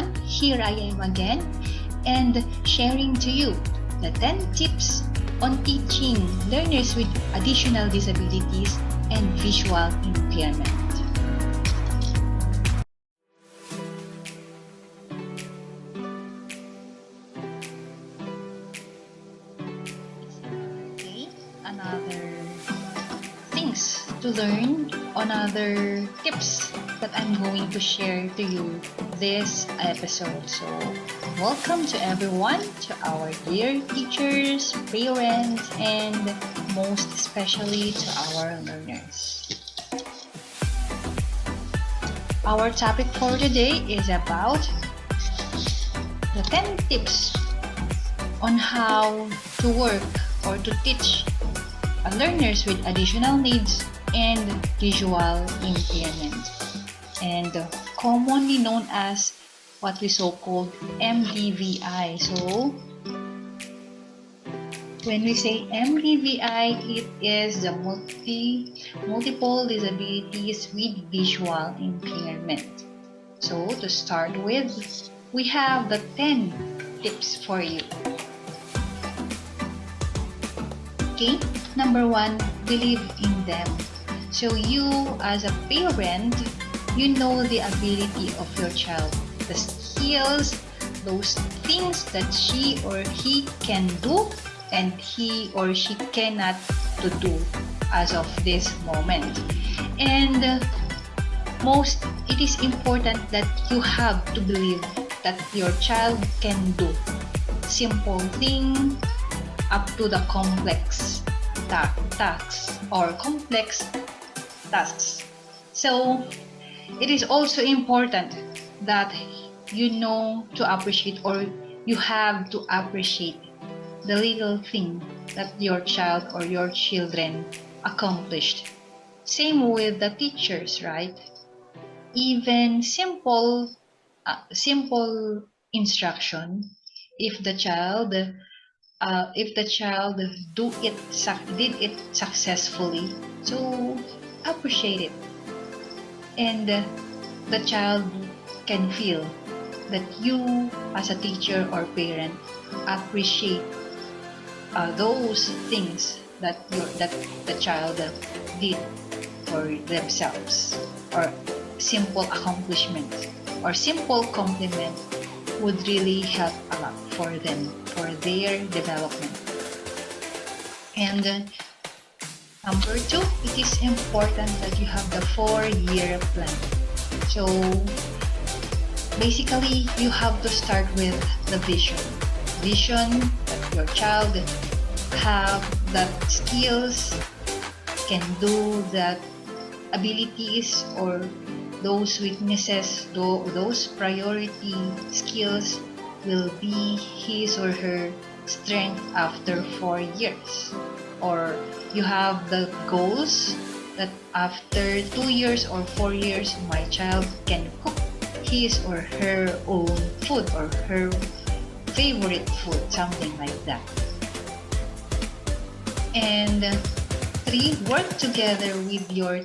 everyone, here I am again and sharing to you the 10 tips on teaching learners with additional disabilities and visual impairment. Okay, another things to learn, another tips that I'm going to share to you this episode. So, welcome to everyone, to our dear teachers, parents, and most especially to our learners. Our topic for today is about the 10 tips on how to work or to teach learners with additional needs and visual impairment, and commonly known as what we so-called Mdvi. So, when we say Mdvi, it is the multiple disabilities with visual impairment. So, to start with, we have the 10 tips for you. Okay, number 1, believe in them. So you as a parent, you know the ability of your child, the skills, those things that she or he can do and he or she cannot to do as of this moment. And it is important that you have to believe that your child can do simple thing up to the complex tasks or complex tasks. So it is also important that you know to appreciate, or you have to appreciate the little thing that your child or your children accomplished. Same with the teachers, right? Even simple instruction, if the child did it successfully, so appreciate it, and the child can feel that you as a teacher or parent appreciate those things that the child did for themselves, or simple accomplishment or simple compliment would really help a lot for them, for their development. And number 2, it is important that you have the 4-year plan. So basically, you have to start with the vision that your child have that skills, can do that abilities, or those weaknesses, those priority skills will be his or her strength after 4 years. Or you have the goals that after 2 years or 4 years, my child can cook his or her own food or her favorite food, something like that. And 3, work together with your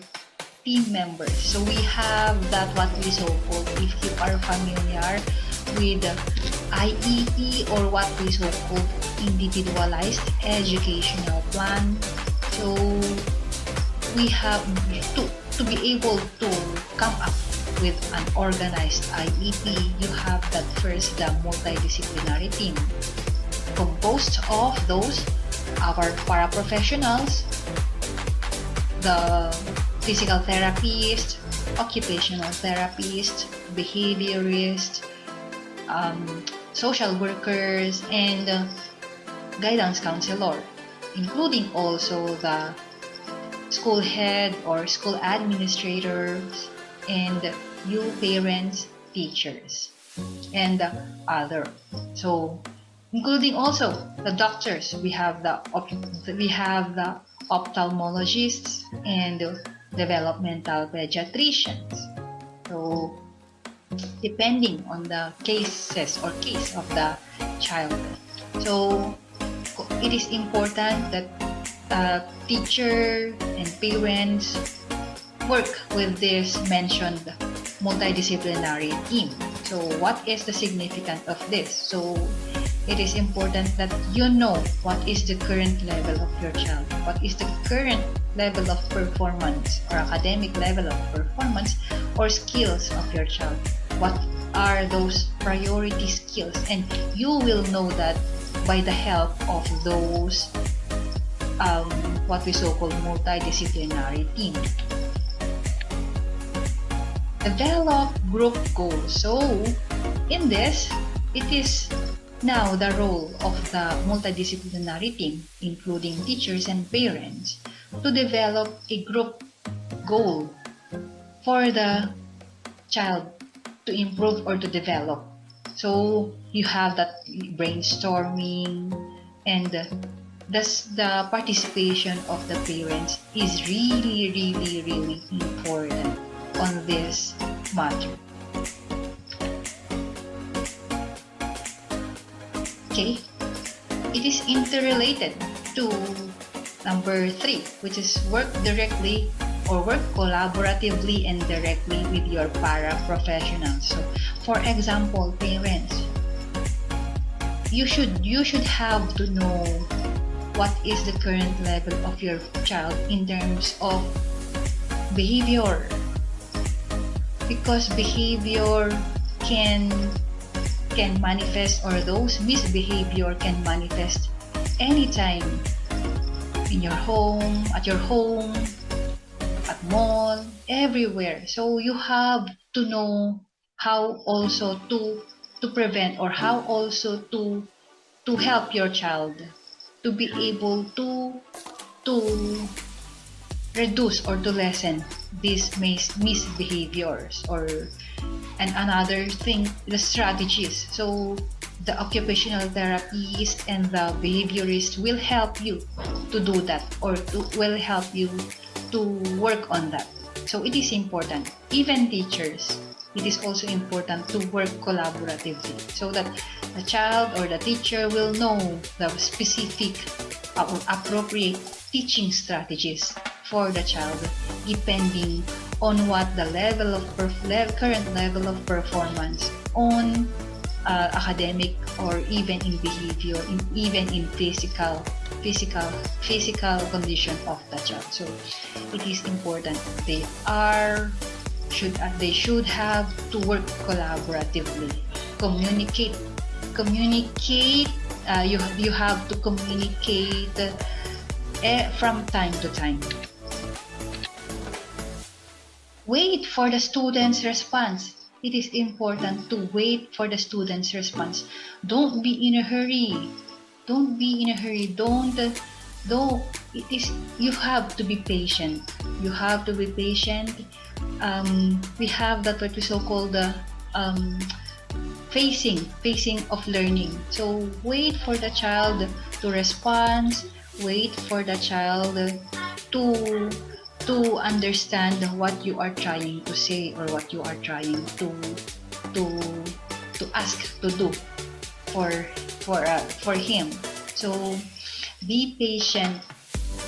team members. So we have that what we so-called, if you are familiar with IEP, or what we so-called individualized educational plan. So we have to be able to come up with an organized IEP. You have that first, the multidisciplinary team, composed of those our paraprofessionals, the physical therapist, occupational therapist, behaviorist, social workers, and guidance counselor, including also the school head or school administrators, and you parents, teachers, and other. So including also the doctors, we have the ophthalmologists and developmental pediatricians. So depending on the cases or case of the child. So it is important that teacher and parents work with this mentioned multidisciplinary team. So what is the significance of this? So it is important that you know what is the current level of your child, what is the current level of performance or academic level of performance or skills of your child. What are those priority skills? And you will know that by the help of those what we so-called multidisciplinary team. Develop group goals. So in this, it is now the role of the multidisciplinary team, including teachers and parents, to develop a group goal for the child to improve or to develop. So you have that brainstorming, and the participation of the parents is really important on this matter. Okay, it is interrelated to number 3, which is work directly or work collaboratively and directly with your paraprofessionals. So, for example, parents, you should have to know what is the current level of your child in terms of behavior, because behavior can manifest, or those misbehavior can manifest anytime in your home, at mall, everywhere. So you have to know how also to prevent, or how also to help your child to be able to reduce or to lessen these misbehaviors. And another thing, the strategies. So the occupational therapist and the behaviorist will help you to do that, or will help you to work on that. So it is important. Even teachers, it is also important to work collaboratively so that the child or the teacher will know the specific or appropriate teaching strategies for the child, depending on what the level of current level of performance on academic, or even in behavior, even in physical condition of the child. So it is important they should have to work collaboratively, communicate. You have to communicate from time to time. Wait for the student's response. It is important to wait for the student's response. Don't be in a hurry. Don't. You have to be patient. We have that what we so-called the phasing of learning. So wait for the child to respond. Wait for the child to understand what you are trying to say, or what you are trying to ask to do for him. So be patient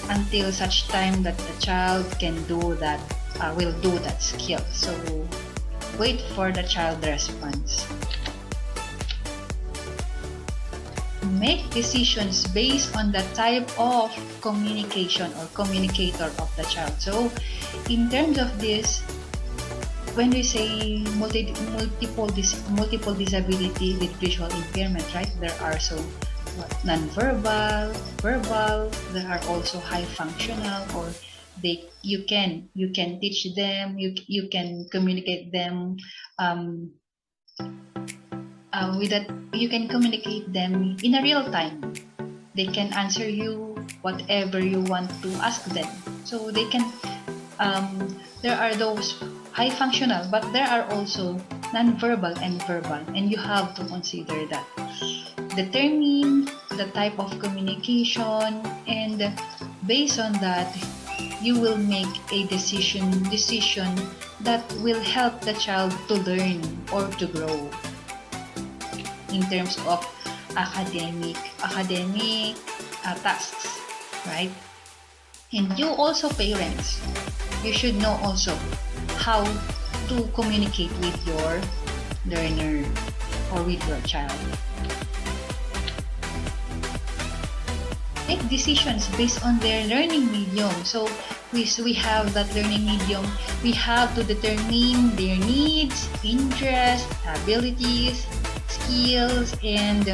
until such time that the child can do that, will do that skill. So wait for the child response. Make decisions based on the type of communication or communicator of the child. So in terms of this, when we say multiple disability with visual impairment, right, there are non-verbal, verbal, there are also high functional, or you can teach them, you can communicate them with that. You can communicate them in a real time. They can answer you whatever you want to ask them. So they can there are those high functional, but there are also non-verbal and verbal, and you have to consider that. Determine the type of communication, and based on that you will make a decision that will help the child to learn or to grow in terms of academic tasks, right? And you also, parents, you should know also how to communicate with your learner or with your child. Make decisions based on their learning medium. So we have that learning medium. We have to determine their needs, interests, abilities, skills, and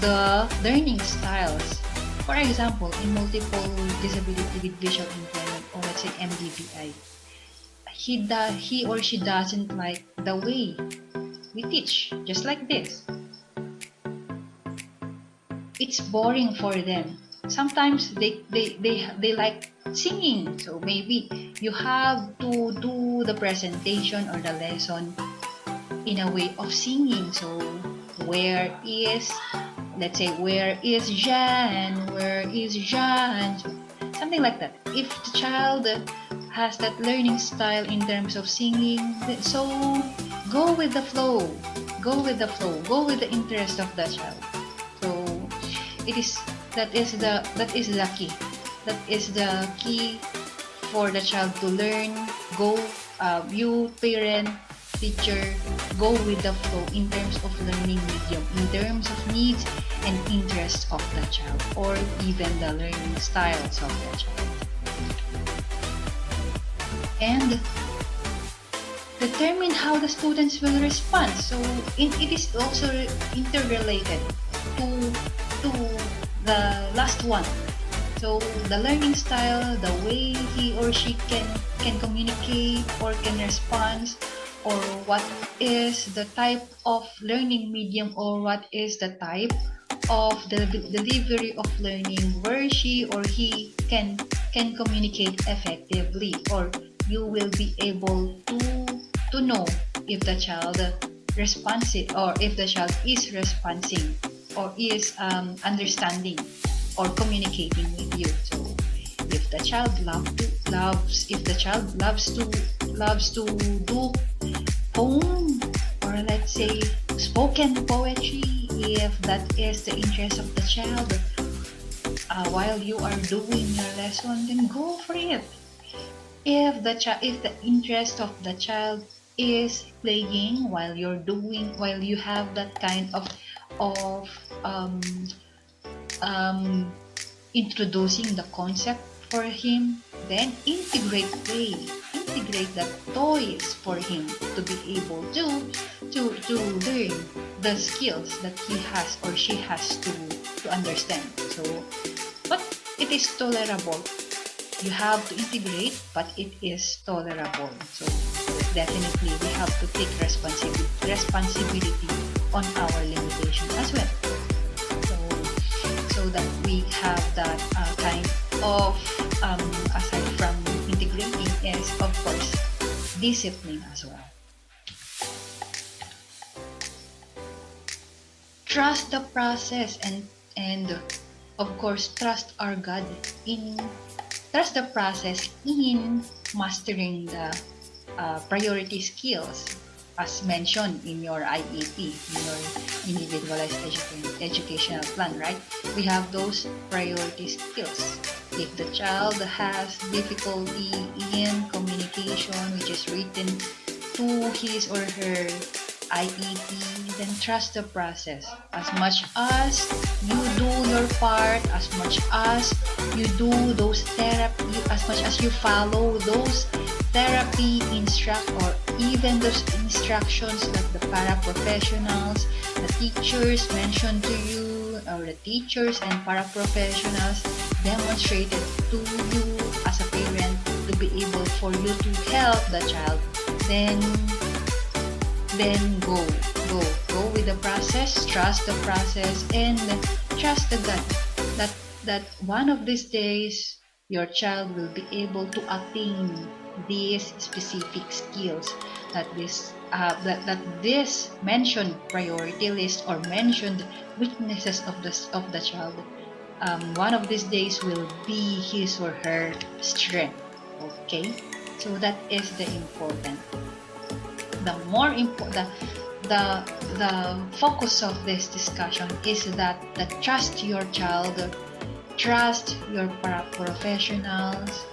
the learning styles. For example, in multiple disability with visual impairment, or let's say Mdvi, he or she doesn't like the way we teach, just like this. It's boring for them. Sometimes they like singing, so maybe you have to do the presentation or the lesson in a way of singing. So let's say, where is Jan? Where is Jan? Something like that. If the child has that learning style in terms of singing, so go with the flow. Go with the flow. Go with the interest of the child. So that is the key. That is the key for the child to learn. Go, you parent, teacher, go with the flow in terms of learning medium, in terms of needs and interests of the child, or even the learning styles of the child. And determine how the students will respond. So it is also interrelated to the last one. So the learning style, the way he or she can communicate or can respond, or what is the type of learning medium, or what is the type of the delivery of learning where she or he can communicate effectively, or you will be able to know if the child responsive, or if the child is responding, or is understanding or communicating with you. So if the child loves to do poem, or let's say spoken poetry, if that is the interest of the child, while you are doing your lesson, then go for it. If the interest of the child is playing while you have that kind of introducing the concept for him, then integrate the toys for him to be able to learn the skills that he has or she has to understand. So, but it is tolerable. You have to integrate, but it is tolerable. So definitely we have to take responsibility on our limitation as well. So that we have that kind of aside from integrating, is of course discipline as well. Trust the process, and of course trust our God in trust the process in mastering the priority skills as mentioned in your IEP, in your individualized educational plan, right? We have those priority skills. If the child has difficulty in communication, which is written to his or her IEP, then trust the process. As much as you do your part, as much as you do those therapy, as much as you follow those therapy or even those instructions that the paraprofessionals, the teachers mentioned to you, or the teachers and paraprofessionals demonstrated to you as a parent, to be able for you to help the child, then go with the process, trust the process, and trust the God that one of these days your child will be able to attain these specific skills, that this mentioned priority list or mentioned weaknesses of the child, one of these days will be his or her strength. Okay, so that is the important. The more important, the focus of this discussion is that trust your child, trust your paraprofessionals,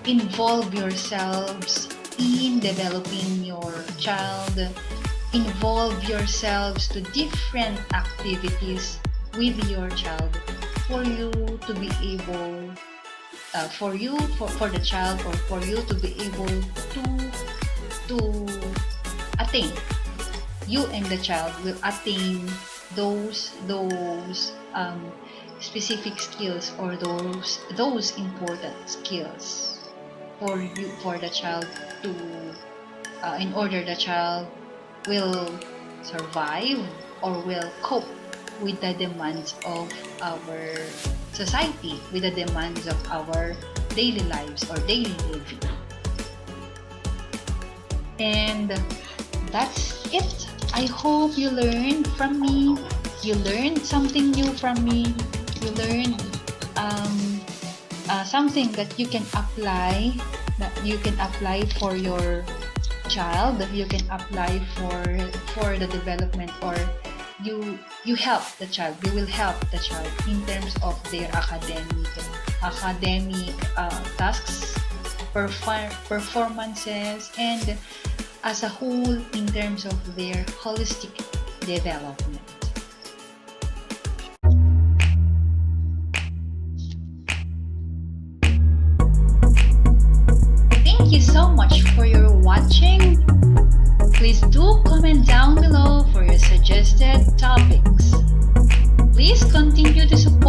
involve yourselves in developing your child. Involve yourselves to different activities with your child for you to be able, for the child, or for you to be able to attain, you and the child will attain those specific skills, or those important skills for the child to in order the child will survive or will cope with the demands of our society, with the demands of our daily lives or daily living. And that's it. I hope you learned from me. You learned something new from me. You learned something that you can apply, for your child, that you can apply for the development, or you help the child. You will help the child in terms of their academic tasks, performances, and as a whole in terms of their holistic development. Thank you so much for your watching. Please do comment down below for your suggested topics. Please continue to support